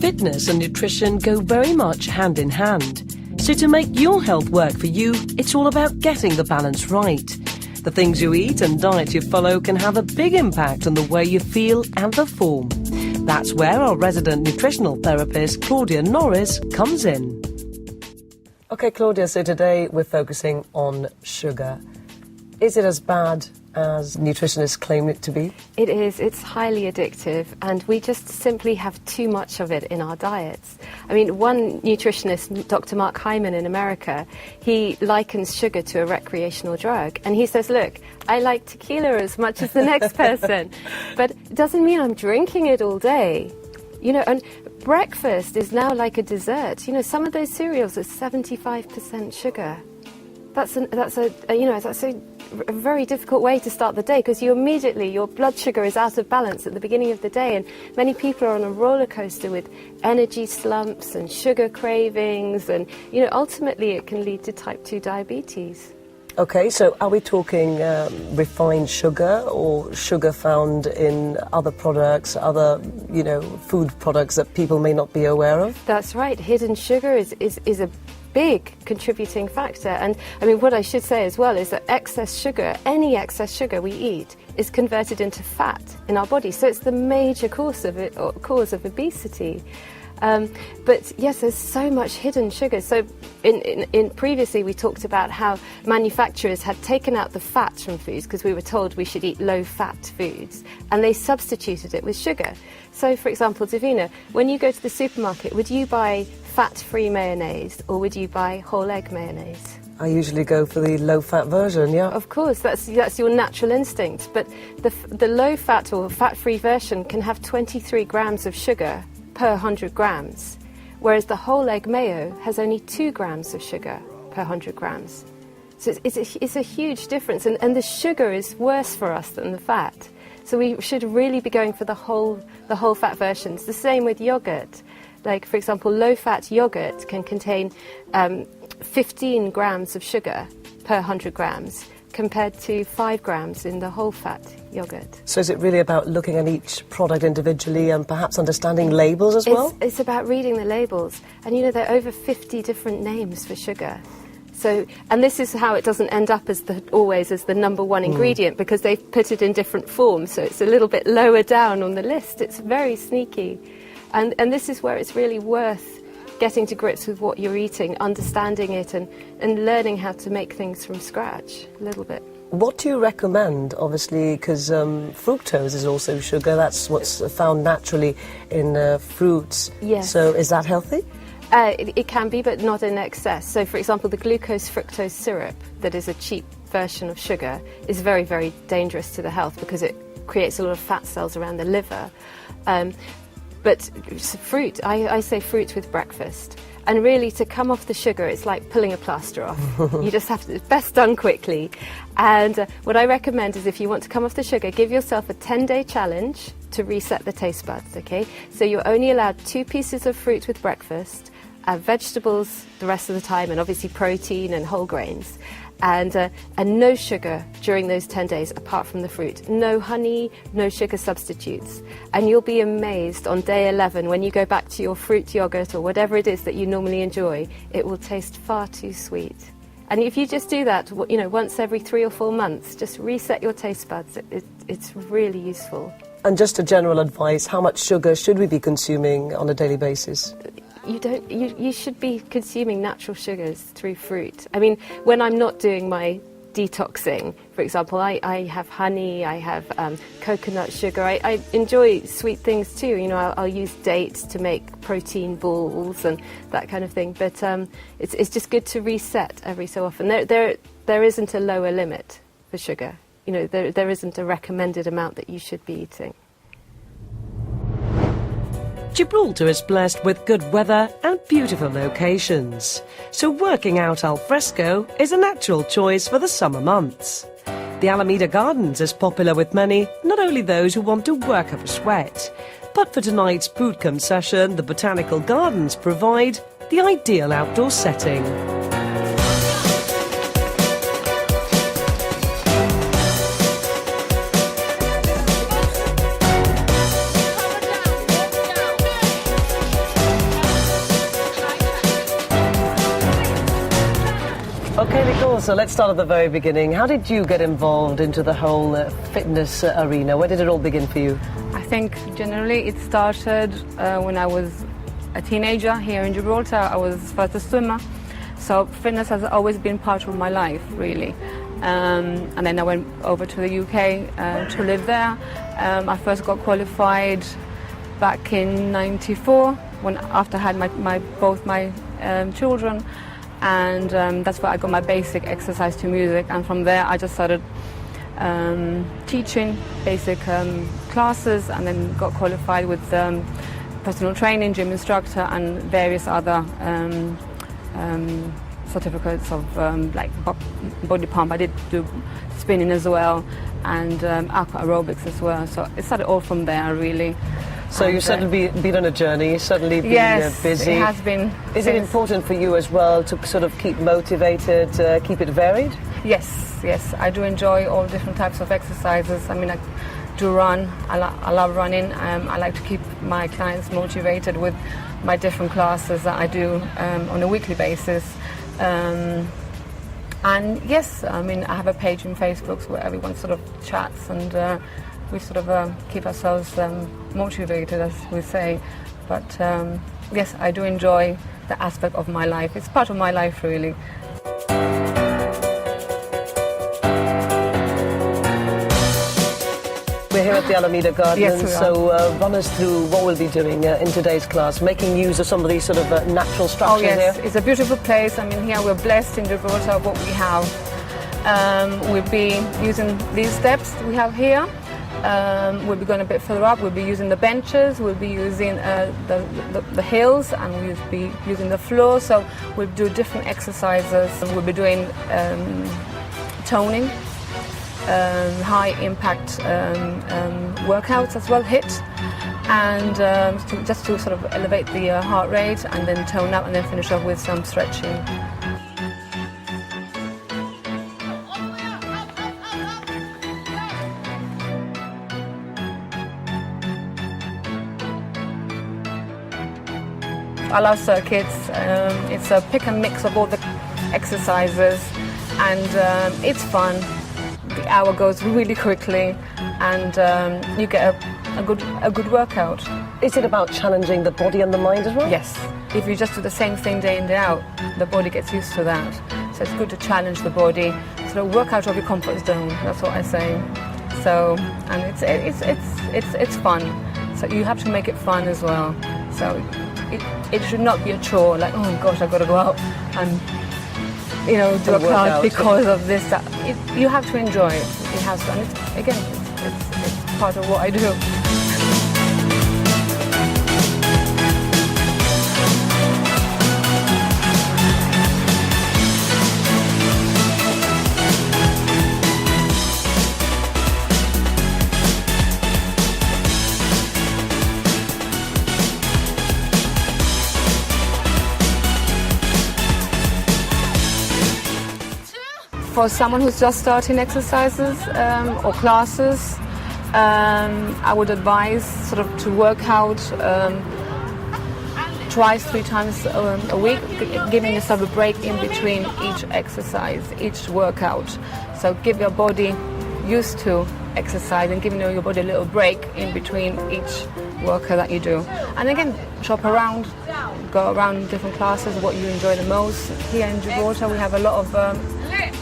fitness and nutrition go very much hand in hand. So to make your health work for you, it's all about getting the balance right. The things you eat and diet you follow can have a big impact on the way you feel and perform. That's where our resident nutritional therapist, Claudia Norris, comes in. OK, Claudia, so today we're focusing on sugar. Is it as bad as nutritionists claim it to be? It is. It's highly addictive, and we just simply have too much of it in our diets. I mean, one nutritionist, Dr. Mark Hyman in America, he likens sugar to a recreational drug. And he says, look, I like tequila as much as the next person, but it doesn't mean I'm drinking it all day. You know, and breakfast is now like a dessert. You know, some of those cereals are 75% sugar. That's a very difficult way to start the day, because your blood sugar is out of balance at the beginning of the day, and many people are on a roller coaster with energy slumps and sugar cravings, and ultimately it can lead to type 2 diabetes. Okay, so are we talking refined sugar or sugar found in other products, other food products that people may not be aware of? That's right. Hidden sugar is a big contributing factor. And I mean, what I should say as well is that excess sugar, any excess sugar we eat, is converted into fat in our body. So it's the major cause of obesity. But yes, there's so much hidden sugar. So in previously we talked about how manufacturers had taken out the fat from foods because we were told we should eat low-fat foods, and they substituted it with sugar. So, for example, Davina, when you go to the supermarket, would you buy fat-free mayonnaise or would you buy whole egg mayonnaise? I usually go for the low-fat version, yeah. Of course, that's your natural instinct. But the low-fat or fat-free version can have 23 grams of sugar per 100 grams, whereas the whole egg mayo has only 2 grams of sugar per 100 grams. So it's a huge difference, and the sugar is worse for us than the fat. So we should really be going for the whole fat versions. The same with yogurt. Like, for example, low-fat yogurt can contain 15 grams of sugar per 100 grams, compared to 5 grams in the whole-fat yogurt. So is it really about looking at each product individually and perhaps understanding labels as well? It's about reading the labels. And, there are over 50 different names for sugar. So, and this is how it doesn't end up always as the number one ingredient, because they've put it in different forms, so it's a little bit lower down on the list. It's very sneaky. And this is where it's really worth getting to grips with what you're eating, understanding it, and learning how to make things from scratch a little bit. What do you recommend, obviously, because fructose is also sugar, that's what's found naturally in fruits. Yes. So is that healthy? It can be, but not in excess. So, for example, the glucose-fructose syrup, that is a cheap version of sugar, is very, very dangerous to the health because it creates a lot of fat cells around the liver. But fruit, I say fruit with breakfast. And really, to come off the sugar, it's like pulling a plaster off. You just have to, it's best done quickly. And what I recommend is, if you want to come off the sugar, give yourself a 10-day challenge to reset the taste buds, okay? So you're only allowed 2 pieces of fruit with breakfast, vegetables the rest of the time, and obviously protein and whole grains. And no sugar during those 10 days apart from the fruit. No honey, no sugar substitutes. And you'll be amazed on day 11 when you go back to your fruit yogurt or whatever it is that you normally enjoy, it will taste far too sweet. And if you just do that, once every 3 or 4 months, just reset your taste buds. It's really useful. And just a general advice, how much sugar should we be consuming on a daily basis? You should be consuming natural sugars through fruit. I mean, when I'm not doing my detoxing, for example, I have honey, I have coconut sugar. I enjoy sweet things too. I'll use dates to make protein balls and that kind of thing. But it's just good to reset every so often. There isn't a lower limit for sugar. There isn't a recommended amount that you should be eating. Gibraltar is blessed with good weather and beautiful locations, so working out al fresco is a natural choice for the summer months. The Alameda Gardens is popular with many, not only those who want to work up a sweat, but for tonight's boot camp session, the Botanical Gardens provide the ideal outdoor setting. Okay, Nicole, so let's start at the very beginning. How did you get involved into the whole fitness arena? Where did it all begin for you? I think generally it started when I was a teenager here in Gibraltar. I was first a swimmer, so fitness has always been part of my life, really. And then I went over to the UK to live there. I first got qualified back in '94 after I had both my children, and that's where I got my basic exercise to music. And from there I just started teaching basic classes, and then got qualified with personal training, gym instructor, and various other certificates of like body pump. I did do spinning as well, and aqua aerobics as well. So it started all from there, really. So you've certainly been on a journey, you've certainly been yes, busy. It has been. Is it important for you as well to sort of keep motivated, keep it varied? Yes, I do enjoy all different types of exercises. I mean, I do run, I love running. I like to keep my clients motivated with my different classes that I do on a weekly basis. And yes, I mean, I have a page in Facebook where everyone sort of chats, and we sort of keep ourselves motivated, as we say. But yes, I do enjoy the aspect of my life. It's part of my life, really. We're here at the Alameda Garden, Yes, we are. so run us through what we'll be doing in today's class, making use of some of these sort of natural structures Oh yes, here. it's a beautiful place. I mean, here we're blessed in Gibraltar what we have. We'll be using these steps we have here. We'll be going a bit further up. We'll be using the benches. We'll be using the hills, and we'll be using the floor. So we'll do different exercises. We'll be doing toning, high impact workouts as well, HIIT, and just to sort of elevate the heart rate, and then tone up, and then finish off with some stretching. I love circuits. It's a pick and mix of all the exercises, and it's fun. The hour goes really quickly, and you get a good workout. Is it about challenging the body and the mind as well? Yes. If you just do the same thing day in, day out, the body gets used to that. So it's good to challenge the body, sort of work out of your comfort zone. That's what I say. So, and it's fun. So you have to make it fun as well. So it should not be a chore, like, oh gosh, I've got to go out and do a class because of this. That. You have to enjoy it. It has to, and it's part of what I do. For someone who's just starting exercises or classes, I would advise sort of to work out twice, 3 times a week, giving yourself a break in between each exercise, each workout. So give your body used to exercise and giving your body a little break in between each workout that you do. And again, shop around, go around different classes, what you enjoy the most. Here in Gibraltar we have a lot of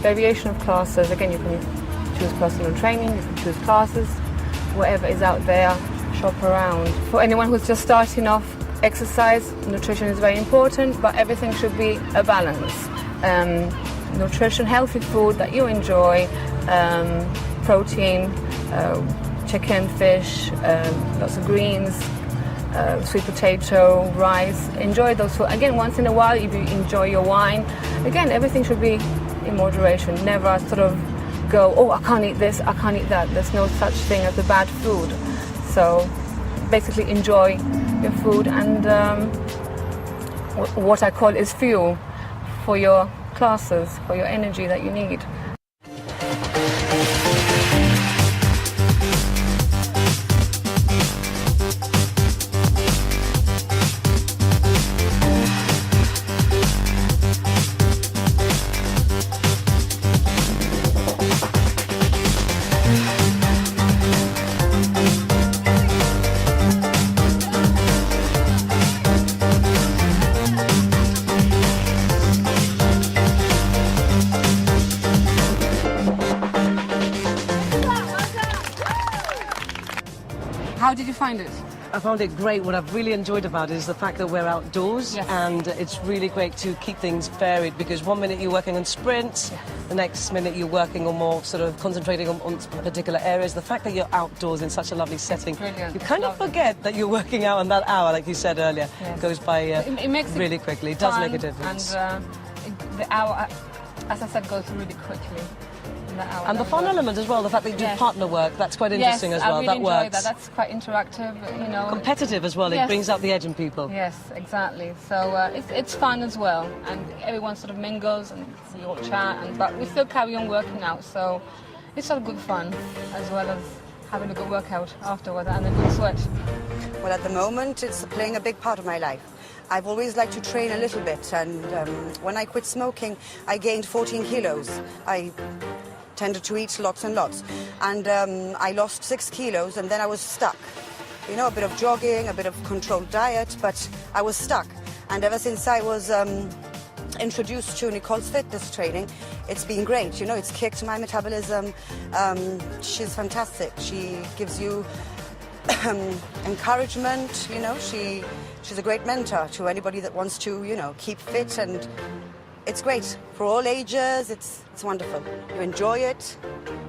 variation of classes. Again, you can choose personal training, you can choose classes, whatever is out there, shop around. For anyone who's just starting off, exercise, nutrition is very important, but everything should be a balance. Nutrition, healthy food that you enjoy, protein, chicken, fish, lots of greens, sweet potato, rice. Enjoy those food. Again, once in a while, if you enjoy your wine, again, everything should be in moderation. Never sort of go, oh, I can't eat this, I can't eat that. There's no such thing as a bad food. So basically enjoy your food, and what I call is fuel for your classes, for your energy that you need. How did you find it? I found it great. What I've really enjoyed about it is the fact that we're outdoors, Yes. and it's really great to keep things varied, because one minute you're working on sprints, the next minute you're working on more sort of concentrating on particular areas. The fact that you're outdoors in such a lovely setting, Brilliant. you kind of Lovely. forget that you're working out, and that hour, like you said earlier, Yes. goes by It makes it really quickly. It does fun, make a difference. And the hour, as I said, goes really quickly. And the fun element as well, the fact that you do Yes. partner work, that's quite interesting as well. I really that enjoy works. that. That's quite interactive, you know. Competitive as well, it Yes. brings out the edge in people. Yes, exactly. So it's fun as well, and everyone sort of mingles and we all chat, but we still carry on working out. So it's all good fun, as well as having a good workout afterwards and a good sweat. Well, at the moment, it's playing a big part of my life. I've always liked to train a little bit, and when I quit smoking, I gained 14 kilos. I tended to eat lots and lots, and I lost 6 kilos, and then I was stuck. You know, a bit of jogging, a bit of controlled diet, but I was stuck. And ever since I was introduced to Nicole's fitness training, it's been great. You know, it's kicked my metabolism. She's fantastic. She gives you encouragement. You know, she's a great mentor to anybody that wants to, you know, keep fit, and it's great for all ages. It's wonderful. You enjoy it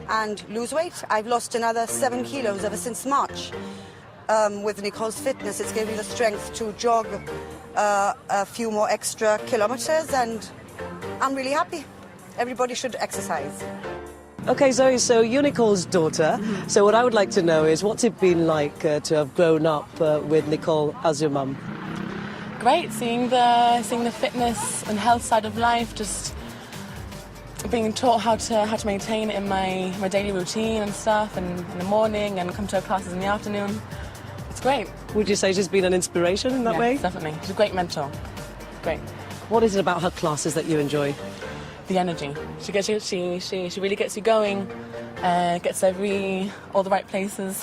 and lose weight. I've lost another 7 kilos ever since March. With Nicole's fitness, it's given me the strength to jog a few more extra kilometers, and I'm really happy. Everybody should exercise. Okay, Zoe, so you're Nicole's daughter. So what I would like to know is, what's it been like to have grown up with Nicole as your mum? Great, seeing the fitness and health side of life, just being taught how to maintain it in my daily routine and stuff, and in the morning, and come to her classes in the afternoon. It's great. Would you say she's been an inspiration in that way? Definitely. She's a great mentor. Great. What is it about her classes that you enjoy? The energy. She really gets you going, gets all the right places.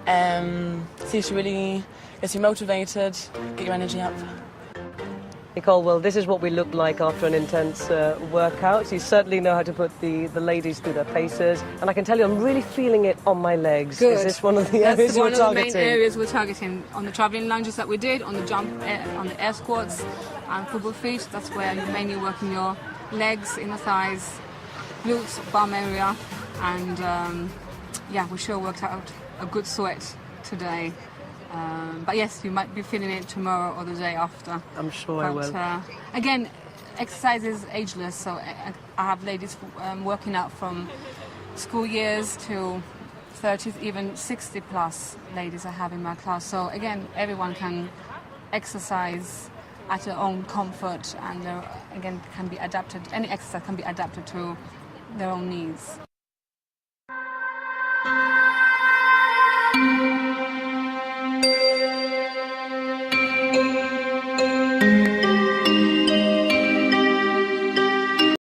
So she really gets you motivated, get your energy up. Nicole, well, this is what we look like after an intense workout. You certainly know how to put the ladies through their paces, and I can tell you I'm really feeling it on my legs. Good. Is this one of the areas you're That's one of the main targeting? areas we're targeting. On the travelling lunges that we did, on the jump, on the air squats, and football feet, that's where you're mainly working your legs, inner thighs, glutes, bum area, and we sure worked out a good sweat today. But yes, you might be feeling it tomorrow or the day after. I'm sure I will. Again, exercise is ageless, so I have ladies working out from school years to 30s, even 60 plus ladies I have in my class. So again, everyone can exercise at their own comfort, and again, can be adapted. Any exercise can be adapted to their own needs.